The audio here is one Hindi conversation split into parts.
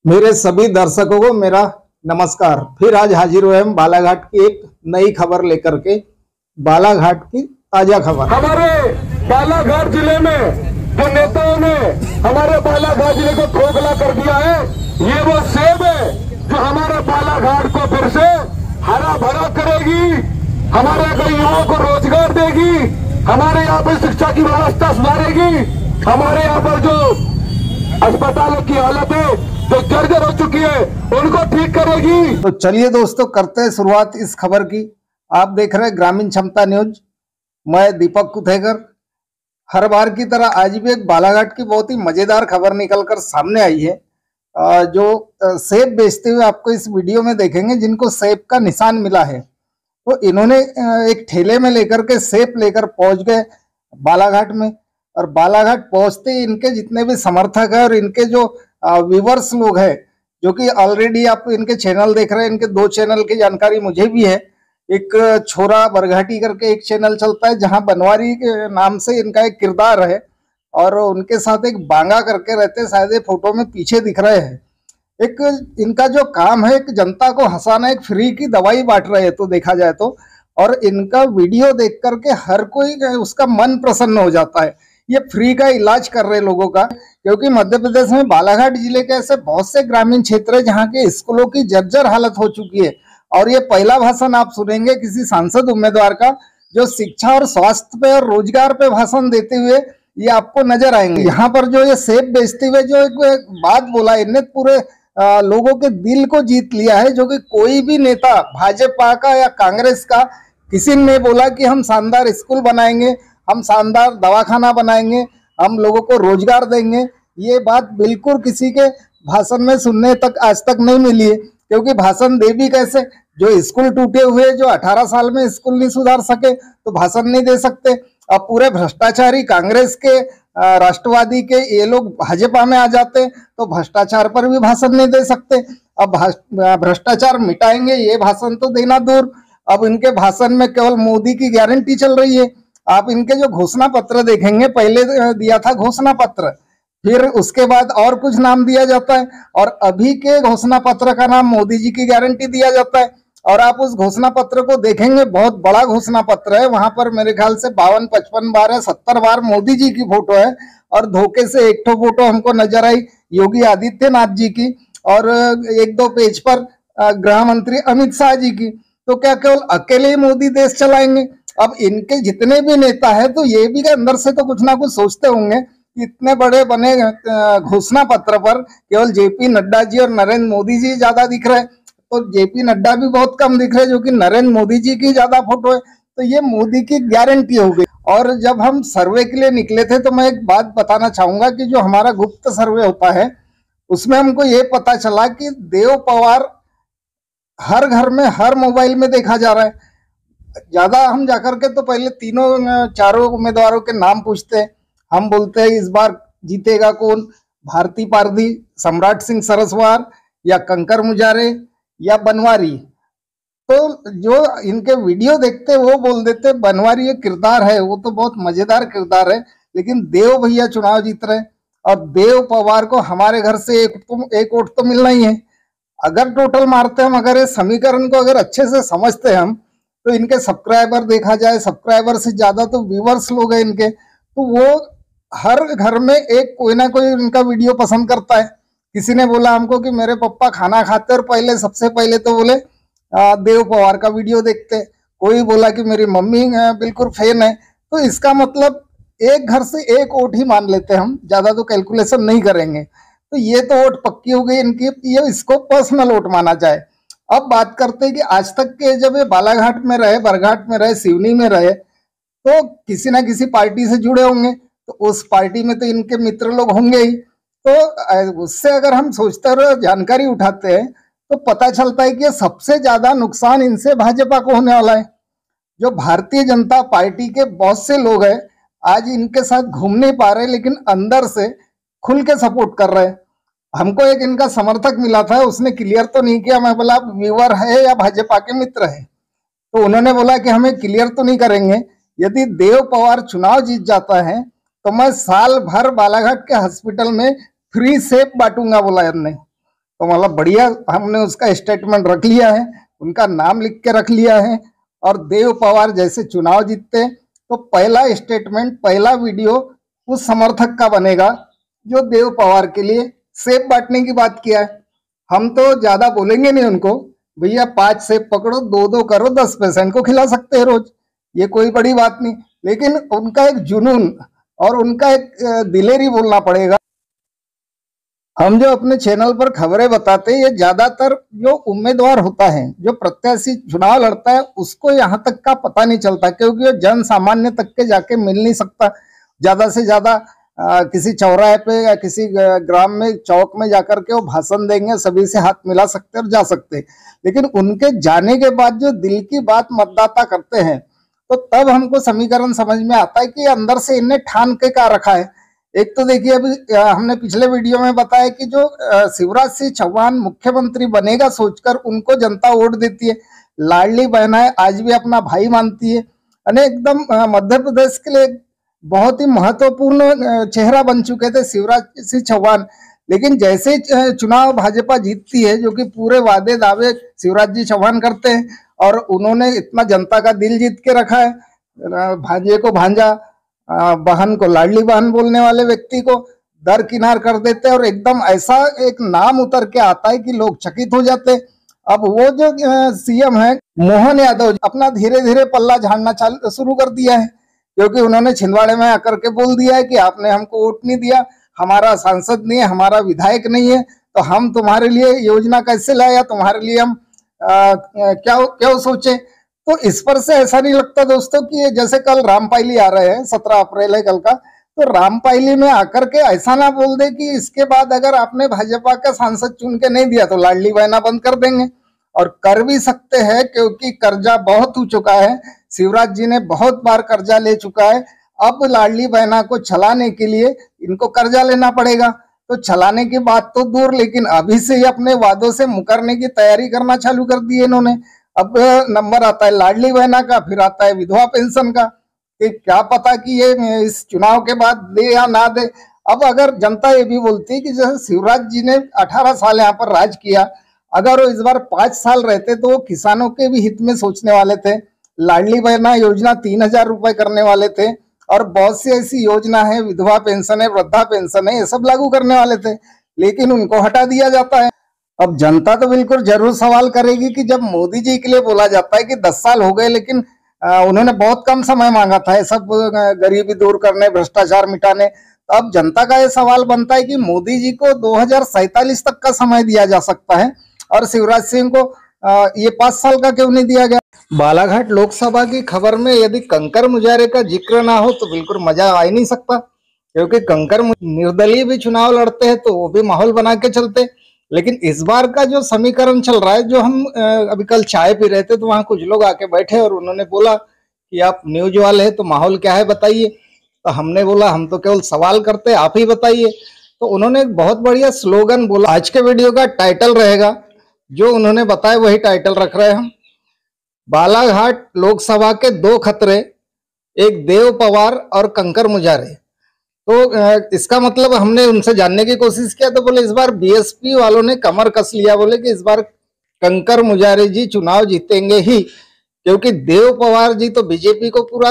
मेरे सभी दर्शकों को मेरा नमस्कार। फिर आज हाजिर हुए हम बालाघाट की एक नई खबर लेकर के। बालाघाट की ताजा खबर। हमारे बालाघाट जिले में जो नेताओं ने हमारे बालाघाट जिले को खोखला कर दिया है, ये वो सेब है जो हमारे बालाघाट को फिर से हरा भरा करेगी, हमारे कई युवाओं को रोजगार देगी, हमारे यहाँ पर शिक्षा की व्यवस्था सुधारेगी, हमारे यहाँ पर जो अस्पतालों की हालत है जो जर्जर हो चुकी है उनको ठीक करेगी। तो चलिए दोस्तों, करते हैं शुरुआत इस खबर की। आप देख रहे हैं ग्रामीण क्षमता न्यूज। मैं दीपक कुथेकर। हर बार की तरह आज भी एक बालाघाट की बहुत ही मजेदार खबर निकलकर सामने आई है। जो सेब बेचते हुए आपको इस वीडियो में देखेंगे, जिनको सेब का निशान मिला है, तो इन्होंने एक ठेले में लेकर के सेब लेकर पहुंच गए बालाघाट में। और बालाघाट पहुंचते ही इनके जितने भी समर्थक है और इनके जो व्यूवर्स लोग हैं, जो कि ऑलरेडी आप इनके चैनल देख रहे हैं, इनके 2 चैनल की जानकारी मुझे भी है। एक छोरा बरघाटी करके एक चैनल चलता है, जहां बनवारी के नाम से इनका एक किरदार है, और उनके साथ एक बांगा करके रहते हैं, शायद ये फोटो में पीछे दिख रहे हैं। एक इनका जो काम है, एक जनता को हंसाना, एक फ्री की दवाई बांट रहे हैं तो देखा जाए तो। और इनका वीडियो देख करके हर कोई उसका मन प्रसन्न हो जाता है। ये फ्री का इलाज कर रहे लोगों का, क्योंकि मध्य प्रदेश में बालाघाट जिले के ऐसे बहुत से ग्रामीण क्षेत्र है जहाँ के स्कूलों की जर्जर हालत हो चुकी है। और ये पहला भाषण आप सुनेंगे किसी सांसद उम्मीदवार का, जो शिक्षा और स्वास्थ्य पे और रोजगार पे भाषण देते हुए ये आपको नजर आएंगे। यहाँ पर जो ये सेब बेचते हुए जो एक बात बोला, इनने पूरे लोगों के दिल को जीत लिया है। जो कि कोई भी नेता भाजपा का या कांग्रेस का किसी ने बोला कि हम शानदार स्कूल बनाएंगे, हम शानदार दवाखाना बनाएंगे, हम लोगों को रोजगार देंगे, ये बात बिल्कुल किसी के भाषण में सुनने तक आज तक नहीं मिली है। क्योंकि भाषण दे भी कैसे, जो स्कूल टूटे हुए, जो 18 साल में स्कूल नहीं सुधार सके तो भाषण नहीं दे सकते। अब पूरे भ्रष्टाचारी कांग्रेस के, राष्ट्रवादी के ये लोग भाजपा में आ जाते तो भ्रष्टाचार पर भी भाषण नहीं दे सकते। अब भ्रष्टाचार मिटाएंगे ये भाषण तो देना दूर, अब इनके भाषण में केवल मोदी की गारंटी चल रही है। आप इनके जो घोषणा पत्र देखेंगे, पहले दिया था घोषणा पत्र, फिर उसके बाद और कुछ नाम दिया जाता है, और अभी के घोषणा पत्र का नाम मोदी जी की गारंटी दिया जाता है। और आप उस घोषणा पत्र को देखेंगे, बहुत बड़ा घोषणा पत्र है। वहां पर मेरे ख्याल से 52-55 बार है, 70 बार मोदी जी की फोटो है, और धोखे से एक तो फोटो हमको नजर आई योगी आदित्यनाथ जी की, और 1-2 पेज पर गृह मंत्री अमित शाह जी की। तो क्या केवल अकेले ही मोदी देश चलाएंगे? अब इनके जितने भी नेता है तो ये भी अंदर से तो कुछ ना कुछ सोचते होंगे। इतने बड़े बने घोषणा पत्र पर केवल जेपी नड्डा जी और नरेंद्र मोदी जी ज्यादा दिख रहे, तो जेपी नड्डा भी बहुत कम दिख रहे, जो कि नरेंद्र मोदी जी की ज्यादा फोटो है। तो ये मोदी की गारंटी हो गई। और जब हम सर्वे के लिए निकले थे, तो मैं एक बात बताना चाहूंगा कि जो हमारा गुप्त सर्वे होता है, उसमें हमको ये पता चला कि देव पवार हर घर में, हर मोबाइल में देखा जा रहा है। ज्यादा हम जाकर के तो पहले चारों उम्मीदवारों के नाम पूछते हैं। हम बोलते हैं इस बार जीतेगा कौन, भारती पारधी, सम्राट सिंह सरस्वार, या कंकर मुजारे, या बनवारी। तो जो इनके वीडियो देखते वो बोल देते बनवारी एक किरदार है, वो तो बहुत मजेदार किरदार है, लेकिन देव भैया चुनाव जीत रहे। और देव पवार को हमारे घर से एक वोट तो मिलना ही है। अगर टोटल मारते हम, अगर इस समीकरण को अगर अच्छे से समझते हम, तो इनके सब्सक्राइबर देखा जाए, सब्सक्राइबर से ज्यादा तो व्यूवर्स लोग हैं इनके, तो वो हर घर में एक कोई ना कोई इनका वीडियो पसंद करता है। किसी ने बोला हमको कि मेरे पापा खाना खाते और पहले सबसे पहले तो बोले देव पवार का वीडियो देखते। कोई बोला कि मेरी मम्मी बिल्कुल फैन है। तो इसका मतलब एक घर से एक वोट ही मान लेते हैं हम, ज्यादा तो कैलकुलेशन नहीं करेंगे। तो ये तो वोट पक्की हो गई इनकी, ये इसको पर्सनल वोट माना जाए। अब बात करते हैं कि आज तक के जब ये बालाघाट में रहे, बरघाट में रहे, सिवनी में रहे, तो किसी ना किसी पार्टी से जुड़े होंगे, तो उस पार्टी में तो इनके मित्र लोग होंगे ही। तो उससे अगर हम सोचते रहे, जानकारी उठाते हैं, तो पता चलता है कि सबसे ज्यादा नुकसान इनसे भाजपा को होने वाला है। जो भारतीय जनता पार्टी के बहुत से लोग हैं, आज इनके साथ घूम नहीं पा रहे, लेकिन अंदर से खुल के सपोर्ट कर रहे हैं। हमको एक इनका समर्थक मिला था, उसने क्लियर तो नहीं किया। मैं बोला आप व्यूअर है या भाजपा के मित्र है? तो उन्होंने बोला कि हमें क्लियर तो नहीं करेंगे, यदि देव पवार चुनाव जीत जाता है तो मैं साल भर बालाघाट के हॉस्पिटल में फ्री सेब बांटूंगा, बोला इन्होंने। तो मतलब बढ़िया हमने उसका स्टेटमेंट रख लिया है, उनका नाम लिख के रख लिया है। और देव पवार जैसे चुनाव जीतते तो पहला स्टेटमेंट, पहला वीडियो उस समर्थक का बनेगा जो देव पवार के लिए सेब बांटने की बात किया है। हम तो ज्यादा बोलेंगे नहीं उनको, भैया 5 सेब पकड़ो, 2-2 करो, 10 पेशेंट को खिला सकते हैं रोज, ये कोई बड़ी बात नहीं। लेकिन उनका एक जुनून और उनका एक दिलेरी बोलना पड़ेगा। हम जो अपने चैनल पर खबरें बताते हैं, ये ज्यादातर जो उम्मीदवार होता है, जो प्रत्याशी चुनाव लड़ता है, उसको यहाँ तक का पता नहीं चलता, क्योंकि वो जन सामान्य तक के जाके मिल नहीं सकता। ज्यादा से ज्यादा किसी चौराहे पे या किसी ग्राम में, चौक में जाकर के वो भाषण देंगे, सभी से हाथ मिला सकते और जा सकते। लेकिन उनके जाने के बाद जो दिल की बात मतदाता करते हैं, तो तब हमको समीकरण समझ में आता है कि अंदर से इन्हें ठान के क्या रखा है। एक तो देखिए, अभी हमने पिछले वीडियो में बताया कि जो शिवराज सिंह चौहान मुख्यमंत्री बनेगा सोचकर उनको जनता वोट देती है, लाडली बहनाएं आज भी अपना भाई मानती है, यानी एकदम मध्य प्रदेश के लिए बहुत ही महत्वपूर्ण चेहरा बन चुके थे शिवराज सिंह चौहान। लेकिन जैसे चुनाव भाजपा जीतती है, जो कि पूरे वादे दावे शिवराज जी चौहान करते हैं, और उन्होंने इतना जनता का दिल जीत के रखा है, भांजे को भांजा, बहन को लाडली बहन बोलने वाले व्यक्ति को दरकिनार कर देते हैं, और एकदम ऐसा एक नाम उतर के आता है कि लोग चकित हो जाते हैं। अब वो जो सीएम है मोहन यादव, अपना धीरे धीरे पल्ला झाड़ना शुरू कर दिया है, क्योंकि उन्होंने छिंदवाड़े में आकर के बोल दिया है कि आपने हमको वोट नहीं दिया, हमारा सांसद नहीं है, हमारा विधायक नहीं है, तो हम तुम्हारे लिए योजना कैसे लाए, या तुम्हारे लिए हम क्या सोचे। तो इस पर से ऐसा नहीं लगता दोस्तों कि ये जैसे कल रामपायली आ रहे हैं, 17 अप्रैल है कल का, तो रामपायली में आकर के ऐसा ना बोल दे कि इसके बाद अगर आपने भाजपा का सांसद चुन के नहीं दिया तो लाडली बहना बंद कर देंगे। और कर भी सकते हैं, क्योंकि कर्जा बहुत हो चुका है, शिवराज जी ने बहुत बार कर्जा ले चुका है। अब लाडली बहना को चलाने के लिए इनको कर्जा लेना पड़ेगा। तो चलाने की बात तो दूर, लेकिन अभी से ही अपने वादों से मुकरने की तैयारी करना चालू कर दी है इन्होंने। अब नंबर आता है लाडली बहना का, फिर आता है विधवा पेंशन का, कि क्या पता कि ये इस चुनाव के बाद दे या ना दे। अब अगर जनता ये भी बोलती है कि जैसे शिवराज जी ने 18 साल यहाँ पर राज किया, अगर वो इस बार 5 साल रहते तो वो किसानों के भी हित में सोचने वाले थे, लाडली बहना योजना 3000 रुपए करने वाले थे, और बहुत सी ऐसी योजना है, विधवा पेंशन है, वृद्धा पेंशन है, ये सब लागू करने वाले थे, लेकिन उनको हटा दिया जाता है। अब जनता तो बिल्कुल जरूर सवाल करेगी कि जब मोदी जी के लिए बोला जाता है कि 10 साल हो गए, लेकिन उन्होंने बहुत कम समय मांगा था ये सब गरीबी दूर करने, भ्रष्टाचार मिटाने, तो अब जनता का ये सवाल बनता है कि मोदी जी को 2047 तक का समय दिया जा सकता है, और शिवराज सिंह को ये 5 साल का क्यों नहीं दिया गया। बालाघाट लोकसभा की खबर में यदि कंकर मुजारे का जिक्र ना हो तो बिल्कुल मजा आ ही नहीं सकता, क्योंकि कंकर निर्दलीय भी चुनाव लड़ते हैं तो वो भी माहौल बना के चलते। लेकिन इस बार का जो समीकरण चल रहा है, जो हम अभी कल चाय पी रहे थे तो वहां कुछ लोग आके बैठे और उन्होंने बोला कि आप न्यूज वाले हैं तो माहौल क्या है बताइए। तो हमने बोला हम तो केवल सवाल करते, आप ही बताइए। तो उन्होंने एक बहुत बढ़िया स्लोगन बोला। आज के वीडियो का टाइटल रहेगा, जो उन्होंने बताया वही टाइटल रख रहे हैं हम। बालाघाट लोकसभा के 2 खतरे, एक देव पवार और कंकर मुजारे। तो इसका मतलब हमने उनसे जानने की कोशिश किया तो बोले इस बार बीएसपी वालों ने कमर कस लिया, बोले कि इस बार कंकर मुजारे जी चुनाव जीतेंगे ही, क्योंकि देव पवार जी तो बीजेपी को पूरा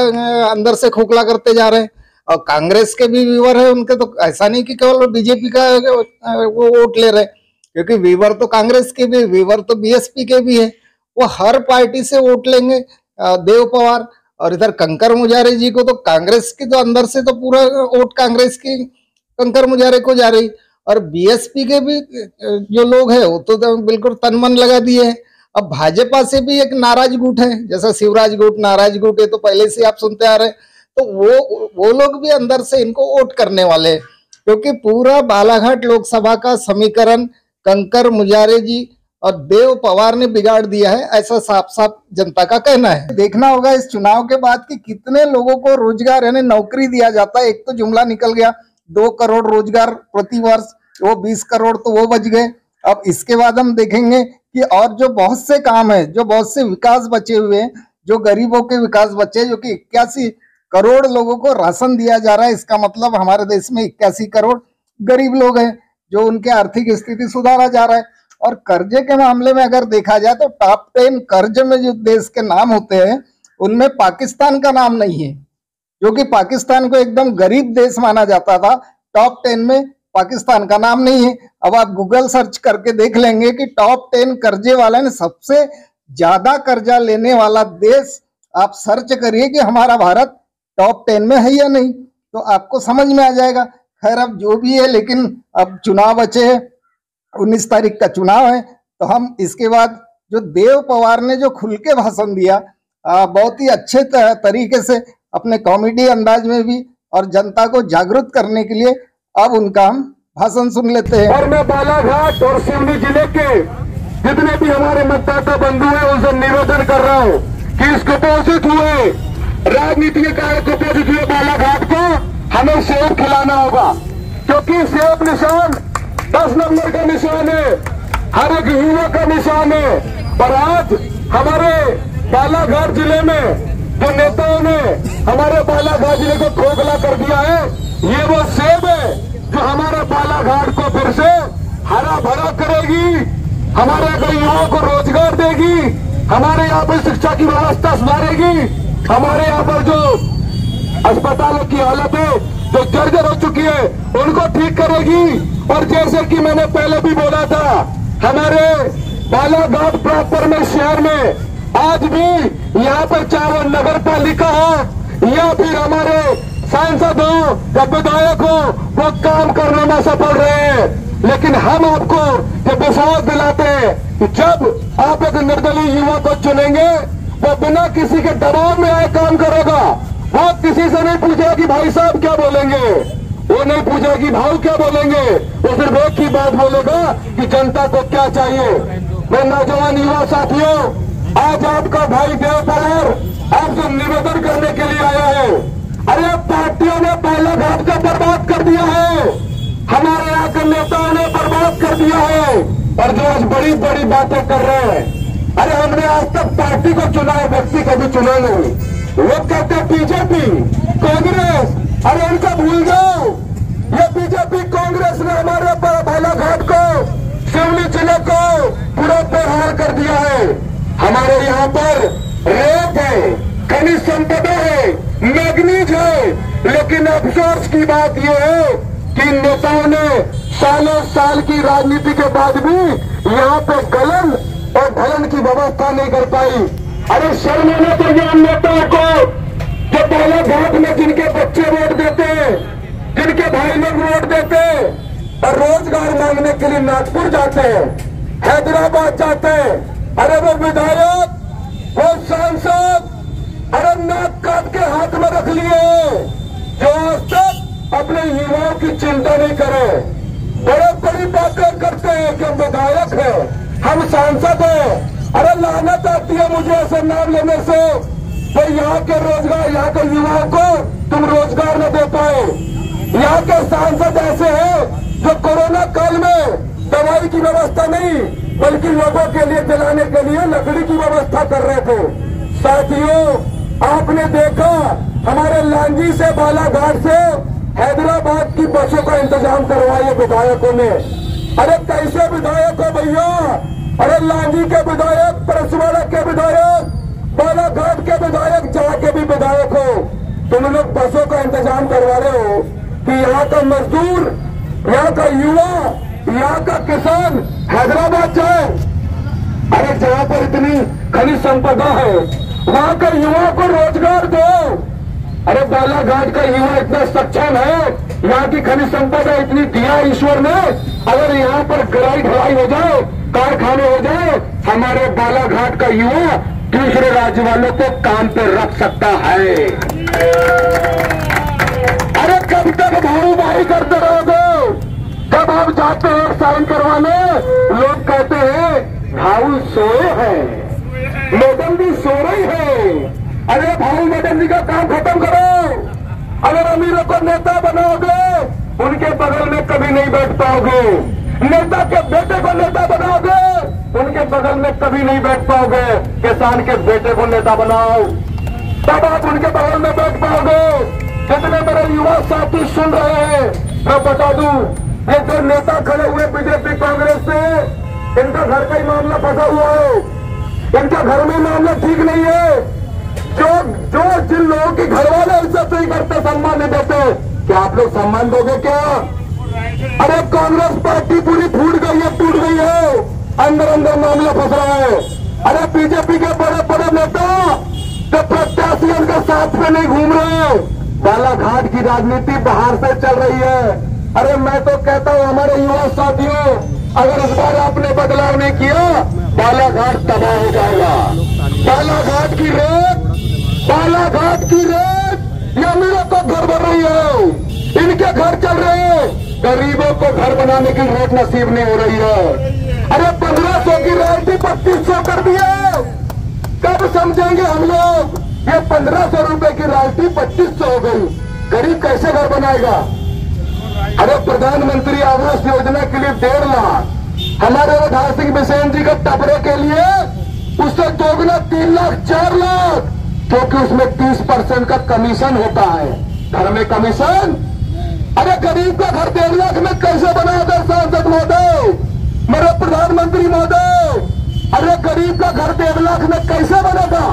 अंदर से खोखला करते जा रहे हैं, और कांग्रेस के भी व्यूवर है उनके, तो ऐसा नहीं कि केवल बीजेपी का वो वोट ले रहे, क्योंकि व्यूवर तो कांग्रेस के भी, व्यूवर तो बीएसपी के भी है, वो हर पार्टी से वोट लेंगे देव पवार। और इधर कंकर मुजारे जी को तो कांग्रेस की तो अंदर से तो पूरा वोट कांग्रेस की कंकर मुजारे को जा रही, और बीएसपी के भी जो लोग हैं वो तो बिल्कुल तन मन लगा दिए हैं। अब भाजपा से भी एक नाराज गुट है, जैसा शिवराज गुट नाराज गुट है, तो पहले से आप सुनते आ रहे हैं, तो वो लोग भी अंदर से इनको वोट करने वाले हैं, क्योंकि पूरा बालाघाट लोकसभा का समीकरण कंकर मुजारे जी और देव पवार ने बिगाड़ दिया है, ऐसा साफ साफ जनता का कहना है। देखना होगा इस चुनाव के बाद कि कितने लोगों को रोजगार यानी नौकरी दिया जाता है। एक तो जुमला निकल गया 2 करोड़ रोजगार प्रति वर्ष, वो 20 करोड़ तो वो बच गए। अब इसके बाद हम देखेंगे कि और जो बहुत से काम है, जो बहुत से विकास बचे हुए हैं, जो गरीबों के विकास बचे, जो कि 81 करोड़ लोगों को राशन दिया जा रहा है। इसका मतलब हमारे देश में 81 करोड़ गरीब लोग हैं, जो उनके आर्थिक स्थिति सुधारा जा रहा है। और कर्जे के मामले में अगर देखा जाए तो टॉप 10 कर्ज में जो देश के नाम होते हैं उनमें पाकिस्तान का नाम नहीं है, जो कि पाकिस्तान को एकदम गरीब देश माना जाता था। टॉप 10 में पाकिस्तान का नाम नहीं है। अब आप गूगल सर्च करके देख लेंगे कि टॉप 10 कर्जे वाले ने सबसे ज्यादा कर्जा लेने वाला देश आप सर्च करिए कि हमारा भारत टॉप 10 में है या नहीं, तो आपको समझ में आ जाएगा। खैर अब जो भी है, लेकिन अब चुनाव बचे हैं, 19 तारीख का चुनाव है, तो हम इसके बाद जो देव पवार ने जो खुल के भाषण दिया बहुत ही अच्छे तरीके से अपने कॉमेडी अंदाज में भी और जनता को जागरूक करने के लिए अब उनका हम भाषण सुन लेते हैं। और मैं बालाघाट और सिवनी जिले के जितने भी हमारे मतदाता बंधु हैं उनसे निवेदन कर रहा हूं कि इस कुपोषित हुए राजनीति के कारण कुपोषित हुए बालाघाट को हमें सेब खिलाना होगा, क्योंकि सेब निशान 10 नंबर का निशान है, हर एक युवा का निशान है। और आज हमारे बालाघाट जिले में जो नेताओं ने हमारे बालाघाट जिले को खोखला कर दिया है, ये वो सेब है जो हमारे बालाघाट को फिर से हरा भरा करेगी, हमारे अगर युवाओं को रोजगार देगी, हमारे यहाँ पर शिक्षा की व्यवस्था सुधारेगी, हमारे यहाँ पर जो अस्पतालों की हालत है जो जर्जर हो चुकी है उनको ठीक करेगी। और जैसे कि मैंने पहले भी बोला था, हमारे बालाघाट प्रॉपर में शहर में आज भी यहाँ पर चाहे वो नगर पालिका हो या फिर हमारे सांसद हो या विधायक हो, वो काम करने में सफल रहे हैं। लेकिन हम आपको ये विश्वास दिलाते हैं कि जब आप एक निर्दलीय युवा को चुनेंगे वो बिना किसी के दबाव में आए काम करेगा। वो किसी से नहीं पूछेगा कि भाई साहब क्या बोलेंगे, वो नहीं पूछेगा कि भाव क्या बोलेंगे, वो सिर्फ एक ही बात बोलेगा कि जनता को क्या चाहिए। मैं नौजवान युवा साथियों, आज आपका भाई देव पवार आपसे निवेदन करने के लिए आया है। अरे पार्टियों ने बालाघाट का बर्बाद कर दिया है, हमारे यहाँ के नेताओं ने बर्बाद कर दिया है, और जो आज बड़ी बड़ी बातें कर रहे हैं। अरे हमने आज तक पार्टी को चुना है, व्यक्ति को भी चुना नहीं। वो कहते हैं बीजेपी कांग्रेस, अरे उनका भूल जाओ। ये बीजेपी कांग्रेस ने हमारे बालाघाट को, सिवनी जिले को पूरा बेहाल कर दिया है। हमारे यहाँ पर रेत है, खनिज संपदा है, मैग्नीज है, लेकिन अफसोस की बात यह है कि नेताओं ने सालों साल की राजनीति के बाद भी यहाँ पे गलन और ढलन की व्यवस्था नहीं कर पाई। अरे शर्म आना चाहिए उन नेताओं को जो बालाघाट में जिनके बच्चे वोट देते हैं, जिनके भाई लोग वोट देते हैं और रोजगार मांगने के लिए नागपुर जाते हैं, हैदराबाद जाते हैं। अरे वो विधायक, वो सांसद, अरे नाक काट के हाथ में रख लिए जो आज तक अपने युवाओं की चिंता नहीं करे। बड़े बड़ी बातें करते हैं कि हम विधायक है, हम सांसद हैं। अरे लानत आती है मुझे ऐसे नाम लेने से। तो यहाँ के रोजगार, यहाँ के युवाओं को तुम रोजगार न दे पाए। यहाँ के सांसद ऐसे हैं जो कोरोना काल में दवाई की व्यवस्था नहीं बल्कि लोगों के लिए जलाने के लिए लकड़ी की व्यवस्था कर रहे थे। साथियों, आपने देखा हमारे लांजी से, बालाघाट से हैदराबाद की बसों का इंतजाम करवाया विधायकों ने। अरे कैसे विधायक हो भैया? अरे लांजी के विधायक, परसवाड़ा के विधायक, बालाघाट के विधायक, जहाँ के भी विधायक हो, तुम लोग बसों का इंतजाम करवा रहे हो कि यहाँ का मजदूर, यहाँ का युवा, यहाँ का किसान हैदराबाद जाए। अरे जहाँ पर इतनी खनिज संपदा है वहाँ के युवा को रोजगार दो। अरे बालाघाट का युवा इतना सक्षम है, यहाँ की खनिज संपदा इतनी दिया ईश्वर ने, अगर यहाँ पर गराई ढलाई हो जाए, कारखाने हो जाए, हमारे बालाघाट का युवा दूसरे राज्य वालों को काम पे रख सकता है। अरे कब तक भाई करते रहोगे? जब हम जाते हैं साइन करवाने, लोग कहते हैं भाऊ सोए हैं, मैडम भी सो रही है। अरे भाऊ मैडम जी का काम खत्म करो। अगर अमीरों को नेता बनाओगे उनके बगल में कभी नहीं बैठ पाओगे, नेता के बेटे को नेता बनाओगे उनके बगल में कभी नहीं बैठ पाओगे। किसान के बेटे को नेता बनाओ तब आप उनके बगल में बैठ पाओगे। जितने मेरे युवा साथी सुन रहे हैं, मैं बता दूं, ये जो नेता खड़े हुए बीजेपी कांग्रेस से, इनका घर का ही मामला फंसा हुआ है, इनका घर में मामला ठीक नहीं है। जो जिन लोगों के घर वाले इज्जत नहीं करते, सम्मान नहीं देते, क्या आप लोग सम्मान दोगे क्या? अरे कांग्रेस पार्टी पूरी फूट गई है, टूट गई है, अंदर अंदर मामला फंस रहा है। अरे बीजेपी के बड़े बड़े नेता जो प्रत्याशी उनके साथ में नहीं घूम रहे, बालाघाट की राजनीति बाहर से चल रही है। अरे मैं तो कहता हूं हमारे युवा साथियों, अगर इस बार आपने बदलाव नहीं किया, बालाघाट तबाह हो जाएगा। बालाघाट की रेत या मेरे तो घर बन रही है, इनके घर चल रहे हैं, गरीबों को घर बनाने की रेट नसीब नहीं हो रही है। अरे 1500 की रॉयल्टी 2500 कर दिए, कब समझेंगे हम लोग? ये 1500 रुपए की रॉयल्टी 2500 हो गई, गरीब कैसे घर बनाएगा? अरे प्रधानमंत्री आवास योजना के लिए 1.5 लाख, हमारे उधार सिंह बिसेन जी के टपरे के लिए उससे दोगुना 3 लाख 4 लाख, क्योंकि उसमें 30% का कमीशन होता है, घर में कमीशन। अरे गरीब का घर 1.5 लाख में कैसे बनाया था सांसद महोदय, मेरे प्रधानमंत्री महोदय? अरे गरीब का घर 1.5 लाख में कैसे बनेगा?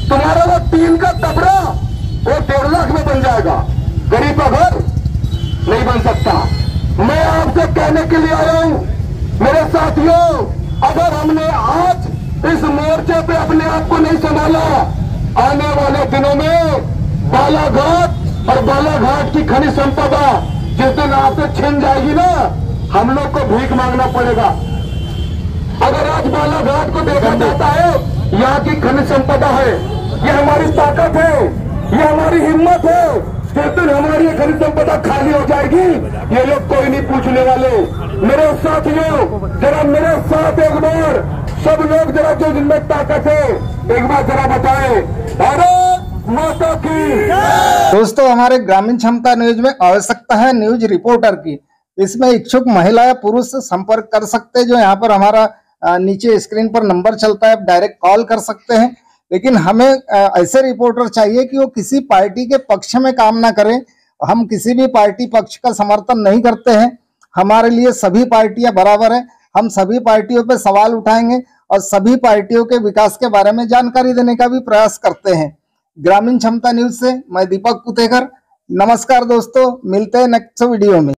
तुम्हारा वो 3 का टपरा वो 1.5 लाख में बन जाएगा, गरीब का घर नहीं बन सकता। मैं आपसे कहने के लिए आया हूं मेरे साथियों, अगर हमने आज इस मोर्चे पे अपने आप को नहीं संभाला, आने वाले दिनों में बालाघाट और बालाघाट की खनिज संपदा जिस दिन आपसे छिन जाएगी ना, हम लोग को भीख मांगना पड़ेगा। अगर आज बालाघाट को देखा जाता है, यहाँ की खनिज संपदा है, ये हमारी ताकत है, ये हमारी हिम्मत है। जिस दिन हमारी खनिज संपदा खाली हो जाएगी, ये लोग कोई नहीं पूछने वाले। मेरे साथियों, जरा मेरे साथ एक बार सब लोग जरा जो जिनमें ताकत है एक बार जरा बताएं, भारत माता की। दोस्तों, हमारे ग्रामीण क्षमता न्यूज में आवश्यकता है न्यूज रिपोर्टर की। इसमें इच्छुक महिला या पुरुष से संपर्क कर सकते हैं, जो यहाँ पर हमारा नीचे स्क्रीन पर नंबर चलता है, डायरेक्ट कॉल कर सकते हैं। लेकिन हमें ऐसे रिपोर्टर चाहिए कि वो किसी पार्टी के पक्ष में काम ना करें। हम किसी भी पार्टी पक्ष का समर्थन नहीं करते हैं, हमारे लिए सभी पार्टियां बराबर है। हम सभी पार्टियों पे सवाल उठाएंगे और सभी पार्टियों के विकास के बारे में जानकारी देने का भी प्रयास करते हैं। ग्रामीण क्षमता न्यूज से मैं दीपक कुतेकर, नमस्कार दोस्तों, मिलते हैं नेक्स्ट वीडियो में।